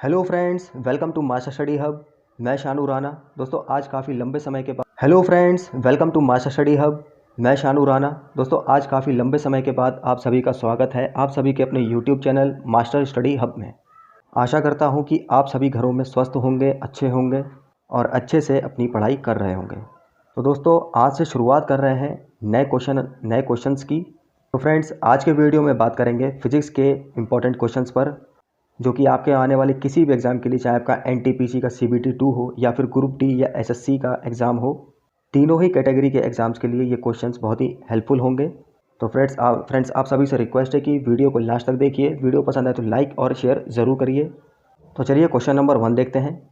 Hello friends, welcome to master study hub. मैं शानू राणा। दोस्तों आज काफ़ी लंबे समय के बाद आप सभी का स्वागत है आप सभी के अपने YouTube channel master study hub में। आशा करता हूं कि आप सभी घरों में स्वस्थ होंगे, अच्छे होंगे और अच्छे से अपनी पढ़ाई कर रहे होंगे। तो दोस्तों आज से शुरुआत कर रहे हैं नए क्वेश्चंस की। तो फ्रेंड्स आज के वीडियो में बात करेंगे फिजिक्स के इम्पोर्टेंट क्वेश्चंस पर, जो कि आपके आने वाले किसी भी एग्ज़ाम के लिए, चाहे आपका एनटीपीसी का CBT 2 हो या फिर ग्रुप डी या SSC का एग्ज़ाम हो, तीनों ही कैटेगरी के एग्ज़ाम्स के लिए ये क्वेश्चंस बहुत ही हेल्पफुल होंगे। तो फ्रेंड्स आप सभी से रिक्वेस्ट है कि वीडियो को लास्ट तक देखिए। वीडियो पसंद आए तो लाइक और शेयर ज़रूर करिए। तो चलिए क्वेश्चन नंबर 1 देखते हैं।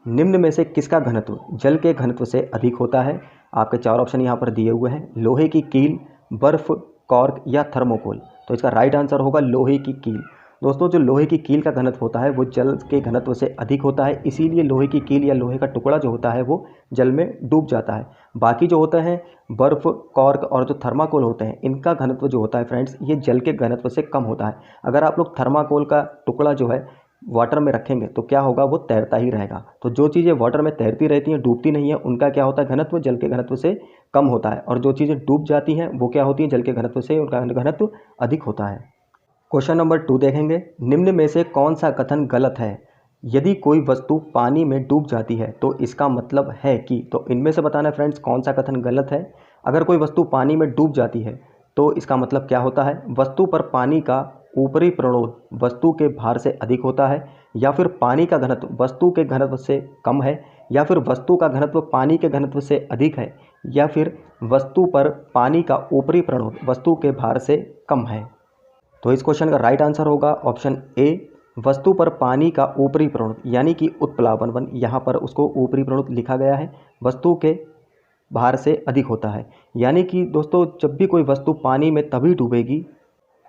निम्न में से किसका घनत्व जल के घनत्व से अधिक होता है? आपके 4 ऑप्शन यहाँ पर दिए हुए हैं। लोहे की कील, बर्फ़, कॉर्क या थर्मोकोल। तो इसका राइट आंसर होगा लोहे की कील। दोस्तों जो लोहे की कील का घनत्व होता है वो जल के घनत्व से अधिक होता है, इसीलिए लोहे की कील या लोहे का टुकड़ा जो होता है वो जल में डूब जाता है। बाकी जो होते हैं बर्फ़, कॉर्क और जो थर्माकोल होते हैं, इनका घनत्व जो होता है फ्रेंड्स, ये जल के घनत्व से कम होता है। अगर आप लोग थर्माकोल का टुकड़ा जो है वाटर में रखेंगे तो क्या होगा, वो तैरता ही रहेगा। तो जो चीज़ें वाटर में तैरती रहती हैं, डूबती नहीं है, उनका क्या होता है, घनत्व जल के घनत्व से कम होता है। और जो चीज़ें डूब जाती हैं वो क्या होती हैं, जल के घनत्व से उनका घनत्व अधिक होता है। क्वेश्चन नंबर 2 देखेंगे। निम्न में से कौन सा कथन गलत है? यदि कोई वस्तु पानी में डूब जाती है तो इसका मतलब है कि, तो इनमें से बताना फ्रेंड्स कौन सा कथन गलत है। अगर कोई वस्तु पानी में डूब जाती है तो इसका मतलब क्या होता है, वस्तु पर पानी का ऊपरी प्रणोद वस्तु के भार से अधिक होता है, या फिर पानी का घनत्व वस्तु के घनत्व से कम है, या फिर वस्तु का घनत्व पानी के घनत्व से अधिक है, या फिर वस्तु पर पानी का ऊपरी प्रणोद वस्तु के भार से कम है। तो इस क्वेश्चन का राइट आंसर होगा ऑप्शन ए, वस्तु पर पानी का ऊपरी प्रणोद, यानी कि उत्प्लावन बल, यहाँ पर उसको ऊपरी प्रणोद लिखा गया है, वस्तु के भार से अधिक होता है। यानी कि दोस्तों जब भी कोई वस्तु पानी में तभी डूबेगी,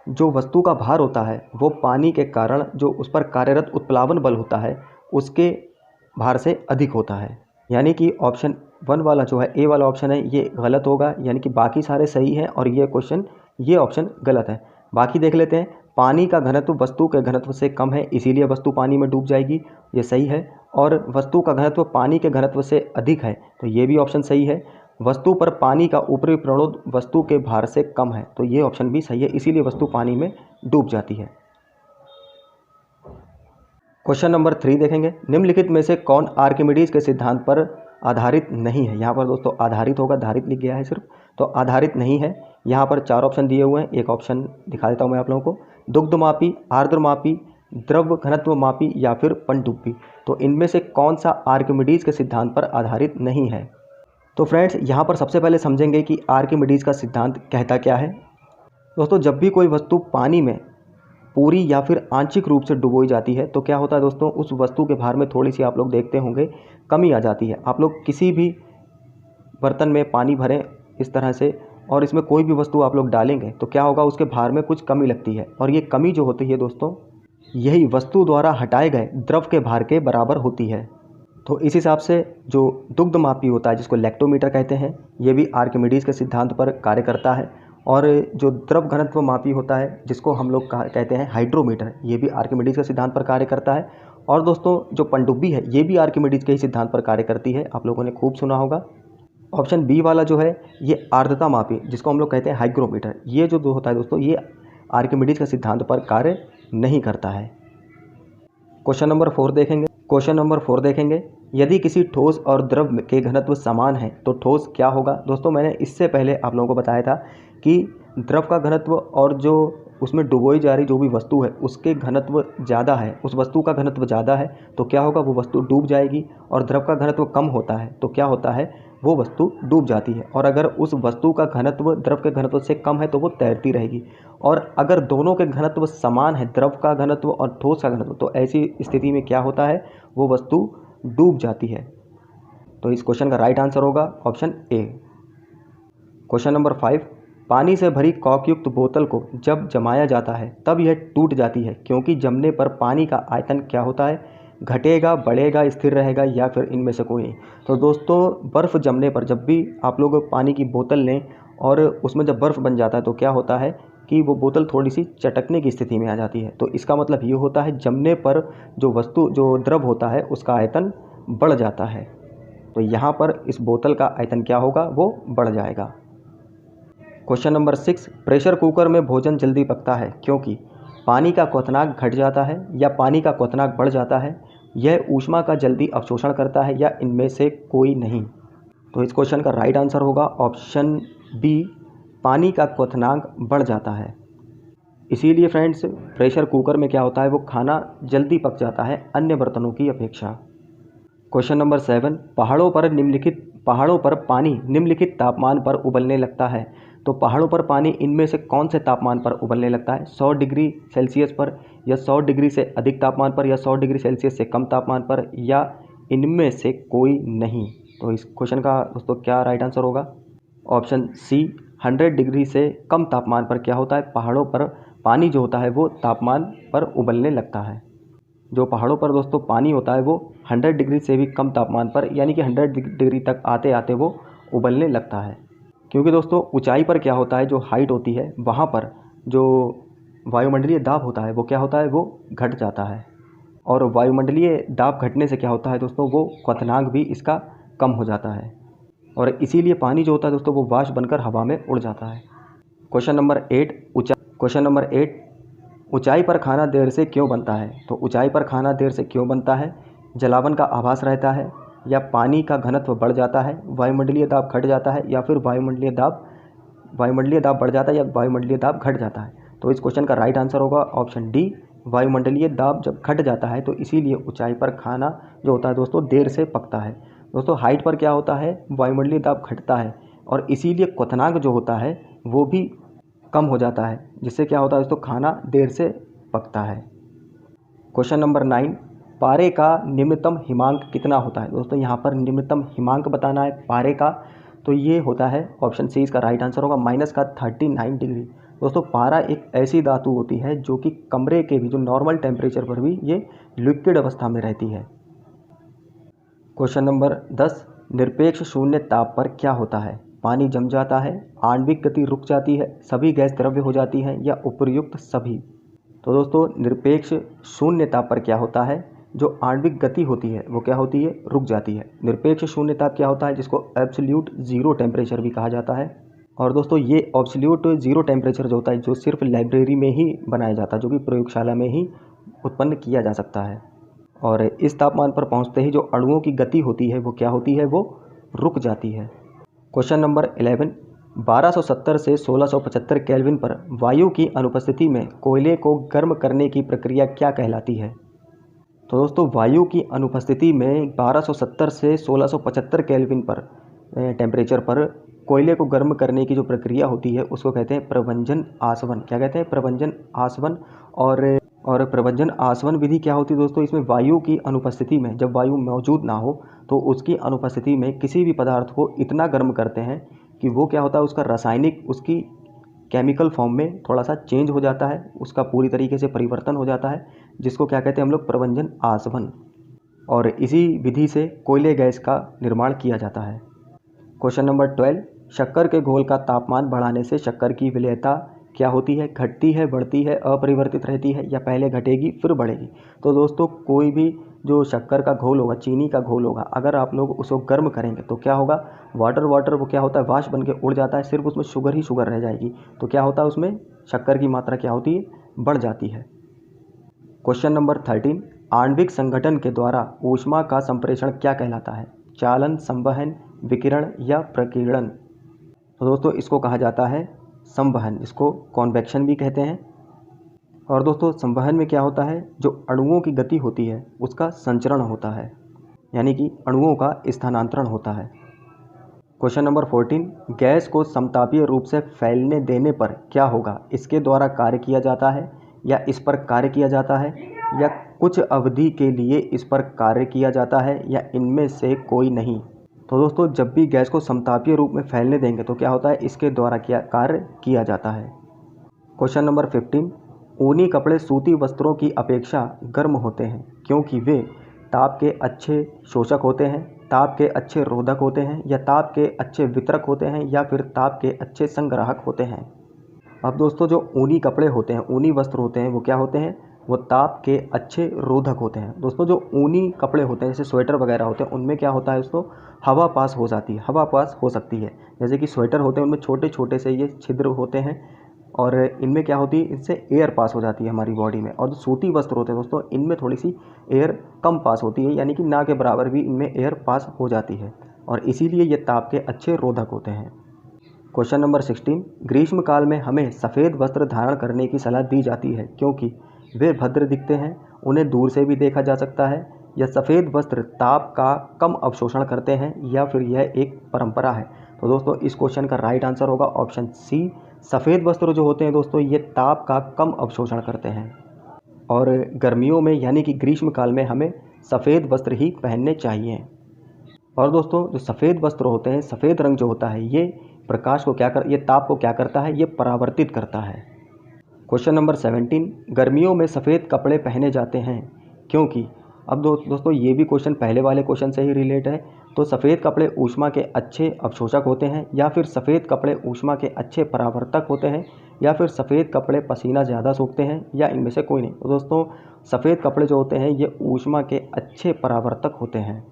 जो वस्तु का भार होता है वो पानी के कारण जो उस पर कार्यरत उत्प्लावन बल होता है उसके भार से अधिक होता है। यानी कि ऑप्शन 1 वाला जो है, ए वाला ऑप्शन है, ये गलत होगा। यानी कि बाकी सारे सही हैं और ये ऑप्शन गलत है। बाकी देख लेते हैं। पानी का घनत्व वस्तु के घनत्व से कम है, इसीलिए वस्तु पानी में डूब जाएगी, ये सही है। और वस्तु का घनत्व पानी के घनत्व से अधिक है, तो ये भी ऑप्शन सही है। वस्तु पर पानी का ऊपरी प्रणोद वस्तु के भार से कम है, तो ये ऑप्शन भी सही है, इसीलिए वस्तु पानी में डूब जाती है। क्वेश्चन नंबर 3 देखेंगे। निम्नलिखित में से कौन आर्किमिडीज के सिद्धांत पर आधारित नहीं है? यहाँ पर दोस्तों आधारित होगा, धारित लिख गया है सिर्फ, तो आधारित नहीं है। यहाँ पर 4 ऑप्शन दिए हुए हैं, एक ऑप्शन दिखा देता हूँ मैं आप लोगों को। दुग्धमापी, आर्द्रमापी, द्रव घनत्व मापी या फिर पनडुब्बी। तो इनमें से कौन सा आर्किमिडीज के सिद्धांत पर आधारित नहीं है? तो फ्रेंड्स यहाँ पर सबसे पहले समझेंगे कि आर्किमिडीज का सिद्धांत कहता क्या है। दोस्तों जब भी कोई वस्तु पानी में पूरी या फिर आंशिक रूप से डुबोई जाती है तो क्या होता है दोस्तों, उस वस्तु के भार में थोड़ी सी आप लोग देखते होंगे कमी आ जाती है। आप लोग किसी भी बर्तन में पानी भरें इस तरह से और इसमें कोई भी वस्तु आप लोग डालेंगे तो क्या होगा, उसके भार में कुछ कमी लगती है, और ये कमी जो होती है दोस्तों, यही वस्तु द्वारा हटाए गए द्रव के भार के बराबर होती है। तो इस हिसाब से जो दुग्धमापी होता है, जिसको लैक्टोमीटर कहते हैं, ये भी आर्किमिडीज के सिद्धांत पर कार्य करता है। और जो द्रव घनत्व मापी होता है, जिसको हम लोग कहते हैं हाइड्रोमीटर, ये भी आर्किमिडीज के सिद्धांत पर कार्य करता है। और दोस्तों जो पनडुब्बी है, ये भी आर्किमिडीज के ही सिद्धांत पर कार्य करती है, आप लोगों ने खूब सुना होगा। ऑप्शन बी वाला जो है, ये आर्द्रता मापी, जिसको हम लोग कहते हैं हाइग्रोमीटर, ये जो होता है दोस्तों, ये आर्किमिडीज के सिद्धांत पर कार्य नहीं करता है। क्वेश्चन नंबर 4 देखेंगे। यदि किसी ठोस और द्रव के घनत्व समान है तो ठोस क्या होगा? दोस्तों मैंने इससे पहले आप लोगों को बताया था कि द्रव का घनत्व और जो उसमें डुबोई जा रही जो भी वस्तु है उसके घनत्व ज़्यादा है, उस वस्तु का घनत्व ज़्यादा है तो क्या होगा, वो वस्तु डूब जाएगी। और द्रव का घनत्व कम होता है तो क्या होता है, वो वस्तु डूब जाती है। और अगर उस वस्तु का घनत्व द्रव के घनत्व से कम है तो वो तैरती रहेगी। और अगर दोनों के घनत्व समान है, द्रव का घनत्व और ठोस का घनत्व, तो ऐसी स्थिति में क्या होता है, वो वस्तु डूब जाती है। तो इस क्वेश्चन का राइट आंसर होगा ऑप्शन ए। Question number 5। पानी से भरी कॉर्कयुक्त बोतल को जब जमाया जाता है तब यह टूट जाती है, क्योंकि जमने पर पानी का आयतन क्या होता है, घटेगा, बढ़ेगा, स्थिर रहेगा या फिर इनमें से कोई नहीं। तो दोस्तों बर्फ़ जमने पर, जब भी आप लोग पानी की बोतल लें और उसमें जब बर्फ़ बन जाता है तो क्या होता है कि वो बोतल थोड़ी सी चटकने की स्थिति में आ जाती है। तो इसका मतलब ये होता है जमने पर जो द्रव होता है उसका आयतन बढ़ जाता है। तो यहाँ पर इस बोतल का आयतन क्या होगा, वो बढ़ जाएगा। क्वेश्चन नंबर 6, प्रेशर कुकर में भोजन जल्दी पकता है क्योंकि पानी का क्वथनांक घट जाता है या पानी का क्वथनांक बढ़ जाता है, यह ऊष्मा का जल्दी अवशोषण करता है, या इनमें से कोई नहीं। तो इस क्वेश्चन का राइट आंसर होगा ऑप्शन बी, पानी का क्वथनांक बढ़ जाता है। इसीलिए फ्रेंड्स प्रेशर कुकर में क्या होता है, वो खाना जल्दी पक जाता है अन्य बर्तनों की अपेक्षा। क्वेश्चन नंबर 7, पहाड़ों पर पानी निम्नलिखित तापमान पर उबलने लगता है। तो पहाड़ों पर पानी इनमें से कौन से तापमान पर उबलने लगता है, 100 डिग्री सेल्सियस पर, या 100 डिग्री से अधिक तापमान पर, या 100 डिग्री सेल्सियस से कम तापमान पर, या इनमें से कोई नहीं। तो इस क्वेश्चन का दोस्तों क्या राइट आंसर होगा, ऑप्शन सी, 100 डिग्री से कम तापमान पर क्या होता है, पहाड़ों पर पानी जो होता है वो तापमान पर उबलने लगता है। जो पहाड़ों पर दोस्तों पानी होता है वो 100 डिग्री से भी कम तापमान पर, यानी कि 100 डिग्री तक आते आते वो उबलने लगता है। क्योंकि दोस्तों ऊंचाई पर क्या होता है, जो हाइट होती है वहाँ पर जो वायुमंडलीय दाब होता है वो क्या होता है, वो घट जाता है। और वायुमंडलीय दाब घटने से क्या होता है दोस्तों, वो क्वथनांक भी इसका कम हो जाता है, और इसीलिए पानी जो होता है दोस्तों वो वाष्प बनकर हवा में उड़ जाता है। क्वेश्चन नंबर 8, ऊंचाई पर खाना देर से क्यों बनता है। तो ऊंचाई पर खाना देर से क्यों बनता है, जलावन का आभास रहता है, या पानी का घनत्व बढ़ जाता है, वायुमंडलीय दाब घट जाता है, या फिर वायुमंडलीय दाब बढ़ जाता है या वायुमंडलीय दाब घट जाता है। तो इस क्वेश्चन का राइट आंसर होगा ऑप्शन डी, वायुमंडलीय दाब जब घट जाता है तो इसीलिए ऊंचाई पर खाना जो होता है दोस्तों देर से पकता है। दोस्तों हाइट पर क्या होता है, वायुमंडलीय दाब घटता है और इसीलिए क्वथनांक जो होता है वो भी कम हो जाता है, जिससे क्या होता है दोस्तों खाना देर से पकता है। क्वेश्चन नंबर 9, पारे का निम्नतम हिमांक कितना होता है। दोस्तों यहाँ पर निम्नतम हिमांक बताना है पारे का, तो ये होता है ऑप्शन सी, इसका राइट आंसर होगा -39 डिग्री। दोस्तों पारा एक ऐसी धातु होती है जो कि कमरे के भी जो नॉर्मल टेम्परेचर पर भी ये लिक्विड अवस्था में रहती है। क्वेश्चन नंबर 10, निरपेक्ष शून्य ताप पर क्या होता है, पानी जम जाता है, आणविक गति रुक जाती है, सभी गैस द्रव्य हो जाती हैं, या उपर्युक्त सभी। तो दोस्तों निरपेक्ष शून्य ताप पर क्या होता है, जो आणविक गति होती है वो क्या होती है, रुक जाती है। निरपेक्ष शून्य ताप क्या होता है, जिसको एब्सोल्यूट जीरो टेम्परेचर भी कहा जाता है। और दोस्तों ये एब्सोल्यूट जीरो टेम्परेचर जो होता है जो सिर्फ लाइब्रेरी में ही बनाया जाता है, जो कि प्रयोगशाला में ही उत्पन्न किया जा सकता है। और इस तापमान पर पहुंचते ही जो अणुओं की गति होती है वो क्या होती है, वो रुक जाती है। क्वेश्चन नंबर 11, 1270 से 1675 केल्विन पर वायु की अनुपस्थिति में कोयले को गर्म करने की प्रक्रिया क्या कहलाती है। तो दोस्तों वायु की अनुपस्थिति में 1270 से 1675 केल्विन पर टेम्परेचर पर कोयले को गर्म करने की जो प्रक्रिया होती है उसको कहते हैं प्रभंजन आसवन। क्या कहते हैं, प्रभंजन आसवन। और प्रभंजन आसवन विधि क्या होती है दोस्तों, इसमें वायु की अनुपस्थिति में, जब वायु मौजूद ना हो तो उसकी अनुपस्थिति में किसी भी पदार्थ को इतना गर्म करते हैं कि वो क्या होता है, उसका रासायनिक, उसकी केमिकल फॉर्म में थोड़ा सा चेंज हो जाता है, उसका पूरी तरीके से परिवर्तन हो जाता है, जिसको क्या कहते हैं हम लोग, प्रभंजन आसवन। और इसी विधि से कोयले गैस का निर्माण किया जाता है। क्वेश्चन नंबर 12, शक्कर के घोल का तापमान बढ़ाने से शक्कर की विलेयता क्या होती है, घटती है, बढ़ती है, अपरिवर्तित रहती है, या पहले घटेगी फिर बढ़ेगी। तो दोस्तों कोई भी जो शक्कर का घोल होगा, चीनी का घोल होगा, अगर आप लोग उसको गर्म करेंगे तो क्या होगा, वाटर वो क्या होता है, वाष्प बन के उड़ जाता है, सिर्फ उसमें शुगर ही शुगर रह जाएगी। तो क्या होता है, उसमें शक्कर की मात्रा क्या होती है, बढ़ जाती है। क्वेश्चन नंबर 13, आणविक संगठन के द्वारा ऊष्मा का संप्रेषण क्या कहलाता है, चालन, संवहन, विकिरण या प्रकीर्णन। तो दोस्तों इसको कहा जाता है संवहन, इसको कॉन्वेक्शन भी कहते हैं। और दोस्तों संवहन में क्या होता है, जो अणुओं की गति होती है उसका संचरण होता है, यानी कि अणुओं का स्थानांतरण होता है। क्वेश्चन नंबर 14, गैस को समतापीय रूप से फैलने देने पर क्या होगा, इसके द्वारा कार्य किया जाता है, या इस पर कार्य किया जाता है, या कुछ अवधि के लिए इस पर कार्य किया जाता है, या इनमें से कोई नहीं। तो दोस्तों जब भी गैस को समतापीय रूप में फैलने देंगे तो क्या होता है, इसके द्वारा क्या कार्य किया जाता है। क्वेश्चन नंबर 15, ऊनी कपड़े सूती वस्त्रों की अपेक्षा गर्म होते हैं क्योंकि वे ताप के अच्छे शोषक होते हैं, ताप के अच्छे रोधक होते हैं, या ताप के अच्छे वितरक होते हैं, या फिर ताप के अच्छे संग्राहक होते हैं। अब दोस्तों जो ऊनी कपड़े होते हैं, ऊनी वस्त्र होते हैं, वो क्या होते हैं, वो ताप के अच्छे रोधक होते हैं। दोस्तों जो ऊनी कपड़े होते हैं जैसे स्वेटर वगैरह होते हैं, उनमें क्या होता है दोस्तों, हवा पास हो जाती है, हवा पास हो सकती है। जैसे कि स्वेटर होते हैं उनमें छोटे छोटे से ये छिद्र होते हैं और इनमें क्या होती है, इनसे एयर पास हो जाती है हमारी बॉडी में। और जो सूती वस्त्र होते हैं दोस्तों, इनमें थोड़ी सी एयर कम पास होती है, यानी कि ना के बराबर भी इनमें एयर पास हो जाती है और इसीलिए ये ताप के अच्छे रोधक होते हैं। क्वेश्चन नंबर 16, ग्रीष्म काल में हमें सफ़ेद वस्त्र धारण करने की सलाह दी जाती है क्योंकि वे भद्र दिखते हैं, उन्हें दूर से भी देखा जा सकता है, या सफ़ेद वस्त्र ताप का कम अवशोषण करते हैं, या फिर यह एक परंपरा है। तो दोस्तों इस क्वेश्चन का राइट आंसर होगा ऑप्शन सी, सफ़ेद वस्त्र जो होते हैं दोस्तों ये ताप का कम अवशोषण करते हैं और गर्मियों में यानी कि ग्रीष्म काल में हमें सफ़ेद वस्त्र ही पहनने चाहिए। और दोस्तों जो सफ़ेद वस्त्र होते हैं, सफ़ेद रंग जो होता है ये प्रकाश को ये ताप को क्या करता है, ये परावर्तित करता है। क्वेश्चन नंबर 17, गर्मियों में सफ़ेद कपड़े पहने जाते हैं क्योंकि, अब दोस्तों ये भी क्वेश्चन पहले वाले क्वेश्चन से ही रिलेट है। तो सफ़ेद कपड़े ऊष्मा के अच्छे अवशोषक होते हैं, या फिर सफ़ेद कपड़े ऊष्मा के अच्छे परावर्तक होते हैं, या फिर सफ़ेद कपड़े पसीना ज़्यादा सोखते हैं, या इनमें से कोई नहीं। तो दोस्तों सफ़ेद कपड़े जो होते हैं ये ऊष्मा के अच्छे परावर्तक होते हैं।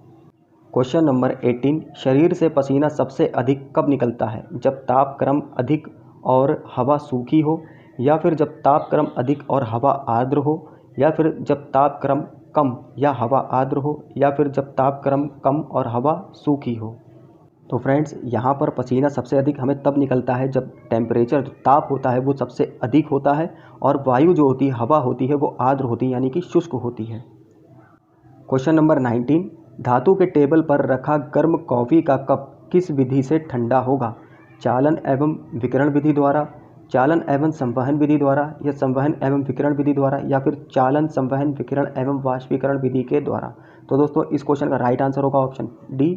क्वेश्चन नंबर 18, शरीर से पसीना सबसे अधिक कब निकलता है, जब तापक्रम अधिक और हवा सूखी हो, या फिर जब तापक्रम अधिक और हवा आर्द्र हो, या फिर जब तापक्रम कम या हवा आर्द्र हो, या फिर जब तापक्रम कम और हवा सूखी हो। तो फ्रेंड्स यहाँ पर पसीना सबसे अधिक हमें तब निकलता है जब टेम्परेचर, जो ताप होता है वो सबसे अधिक होता है और वायु जो होती है, हवा होती है, वो आर्द्र होती है यानी कि शुष्क होती है। क्वेश्चन नंबर 19, धातु के टेबल पर रखा गर्म कॉफ़ी का कप किस विधि से ठंडा होगा, चालन एवं विकिरण विधि द्वारा, चालन एवं संवहन विधि द्वारा, या संवहन एवं विकिरण विधि द्वारा, या फिर चालन संवहन विकिरण एवं वाष्पीकरण विधि के द्वारा। तो दोस्तों इस क्वेश्चन का राइट आंसर होगा ऑप्शन डी,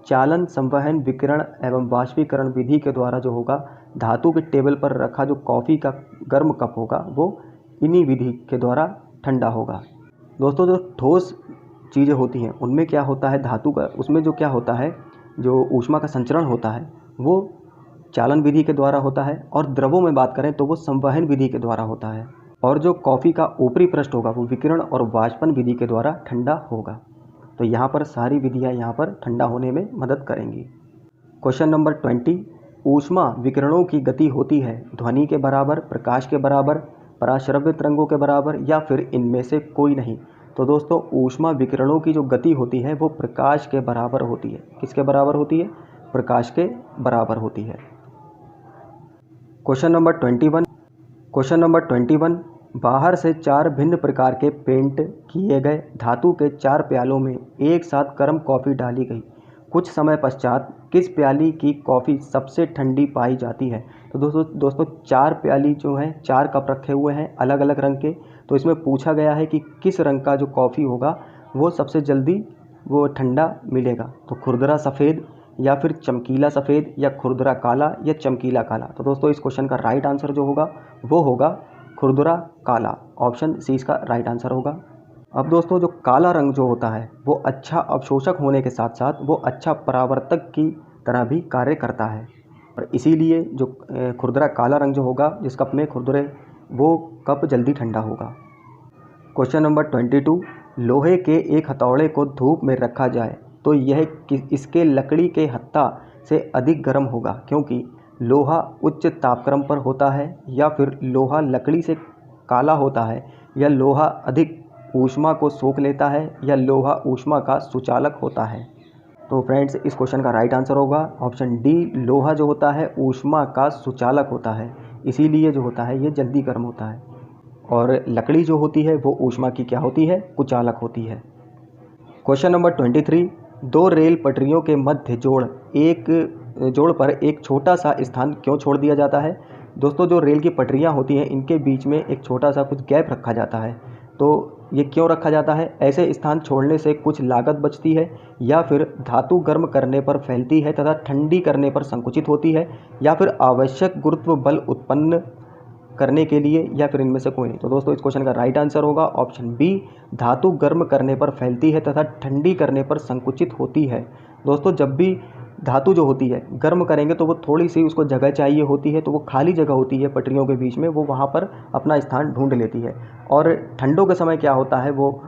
चालन संवहन विकिरण एवं वाष्पीकरण विधि के द्वारा जो होगा धातु के टेबल पर रखा जो कॉफ़ी का गर्म कप होगा वो इन्हीं विधि के द्वारा ठंडा होगा। दोस्तों जो ठोस चीज़ें होती हैं उनमें क्या होता है, धातु का उसमें जो क्या होता है, जो ऊष्मा का संचरण होता है वो चालन विधि के द्वारा होता है, और द्रवों में बात करें तो वो संवहन विधि के द्वारा होता है, और जो कॉफ़ी का ऊपरी पृष्ठ होगा वो विकिरण और वाष्पन विधि के द्वारा ठंडा होगा। तो यहाँ पर सारी विधियाँ यहाँ पर ठंडा होने में मदद करेंगी। क्वेश्चन नंबर 20, ऊष्मा विकिरणों की गति होती है ध्वनि के बराबर, प्रकाश के बराबर, पराश्रव्य तरंगों के बराबर, या फिर इनमें से कोई नहीं। तो दोस्तों ऊष्मा विकिरणों की जो गति होती है वो प्रकाश के बराबर होती है। किसके बराबर होती है, प्रकाश के बराबर होती है। क्वेश्चन नंबर 21, बाहर से 4 भिन्न प्रकार के पेंट किए गए धातु के 4 प्यालों में एक साथ गर्म कॉफ़ी डाली गई, कुछ समय पश्चात किस प्याली की कॉफ़ी सबसे ठंडी पाई जाती है। तो दोस्तों 4 प्याली जो हैं, 4 कप रखे हुए हैं अलग अलग रंग के, तो इसमें पूछा गया है कि किस रंग का जो कॉफ़ी होगा वो सबसे जल्दी वो ठंडा मिलेगा। तो खुरदरा सफ़ेद, या फिर चमकीला सफ़ेद, या खुरदरा काला, या चमकीला काला। तो दोस्तों इस क्वेश्चन का राइट आंसर जो होगा वो होगा खुरदरा काला, ऑप्शन सी इसका राइट आंसर होगा। अब दोस्तों जो काला रंग जो होता है वो अच्छा अवशोषक होने के साथ साथ वो अच्छा परावर्तक की तरह भी कार्य करता है, और इसीलिए जो खुरदरा काला रंग जो होगा जिस कप में खुरदरे, वो कप जल्दी ठंडा होगा। क्वेश्चन नंबर 22, लोहे के एक हथौड़े को धूप में रखा जाए तो यह इसके लकड़ी के हत्था से अधिक गर्म होगा क्योंकि लोहा उच्च तापक्रम पर होता है, या फिर लोहा लकड़ी से काला होता है, या लोहा अधिक ऊष्मा को सोख लेता है, या लोहा ऊष्मा का सुचालक होता है। तो फ्रेंड्स इस क्वेश्चन का राइट आंसर होगा ऑप्शन डी, लोहा जो होता है ऊष्मा का सुचालक होता है, इसीलिए जो होता है ये जल्दी गर्म होता है, और लकड़ी जो होती है वो ऊष्मा की क्या होती है, कुचालक होती है। क्वेश्चन नंबर 23, 2 रेल पटरियों के मध्य जोड़ पर एक छोटा सा स्थान क्यों छोड़ दिया जाता है। दोस्तों जो रेल की पटरियां होती हैं इनके बीच में एक छोटा सा कुछ गैप रखा जाता है, तो ये क्यों रखा जाता है। ऐसे स्थान छोड़ने से कुछ लागत बचती है, या फिर धातु गर्म करने पर फैलती है तथा ठंडी करने पर संकुचित होती है, या फिर आवश्यक गुरुत्व बल उत्पन्न करने के लिए, या फिर इनमें से कोई नहीं। तो दोस्तों इस क्वेश्चन का राइट आंसर होगा ऑप्शन बी, धातु गर्म करने पर फैलती है तथा ठंडी करने पर संकुचित होती है। दोस्तों जब भी धातु जो होती है गर्म करेंगे तो वो थोड़ी सी उसको जगह चाहिए होती है, तो वो खाली जगह होती है पटरियों के बीच में, वो वहाँ पर अपना स्थान ढूंढ लेती है। और ठंडों के समय क्या होता है, वो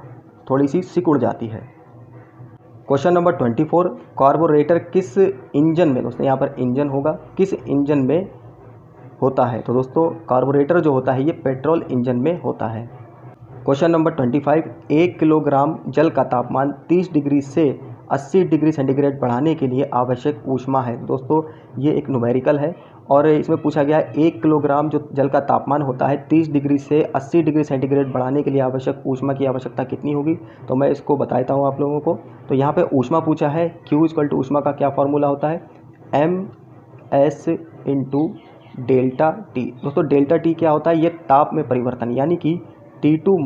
थोड़ी सी सिकुड़ जाती है। क्वेश्चन नंबर 24, कार्बोरेटर किस इंजन में, दोस्तों यहाँ पर इंजन होगा, किस इंजन में होता है? तो दोस्तों कार्बोरेटर जो होता है ये पेट्रोल इंजन में होता है। क्वेश्चन नंबर 25, 1 किलोग्राम जल का तापमान 30 डिग्री से 80 डिग्री सेंटीग्रेड बढ़ाने के लिए आवश्यक ऊष्मा है। दोस्तों ये एक न्यूमेरिकल है और इसमें पूछा गया है 1 किलोग्राम जो जल का तापमान होता है 30 डिग्री से 80 डिग्री सेंटीग्रेड बढ़ाने के लिए आवश्यक ऊष्मा की आवश्यकता कितनी होगी। तो मैं इसको बताता हूँ आप लोगों को। तो यहाँ पे ऊष्मा पूछा है, Q = ऊष्मा का क्या फॉर्मूला होता है, MS × डेल्टा टी। दोस्तों डेल्टा टी क्या होता है, ये ताप में परिवर्तन, यानी कि T2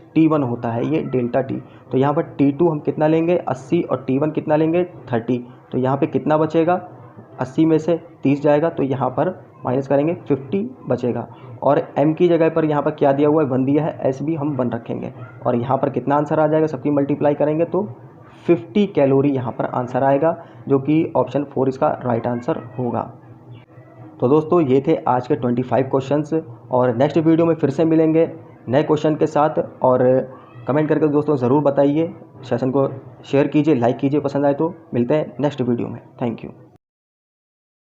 - T1 होता है ये डेल्टा टी। तो यहाँ पर T2 हम कितना लेंगे 80 और T1 कितना लेंगे 30। तो यहाँ पे कितना बचेगा, 80 में से 30 जाएगा तो यहाँ पर माइनस करेंगे 50 बचेगा। और M की जगह पर यहाँ पर क्या दिया हुआ है, 1 दिया है, S भी हम 1 रखेंगे। और यहाँ पर कितना आंसर आ जाएगा, सबकी मल्टीप्लाई करेंगे तो 50 कैलोरी यहाँ पर आंसर आएगा, जो कि ऑप्शन 4 इसका राइट आंसर होगा। तो दोस्तों ये थे आज के 25 क्वेश्चंस, और नेक्स्ट वीडियो में फिर से मिलेंगे नए क्वेश्चन के साथ। और कमेंट करके दोस्तों ज़रूर बताइए, सेशन को शेयर कीजिए, लाइक कीजिए पसंद आए तो। मिलते हैं नेक्स्ट वीडियो में। Thank you.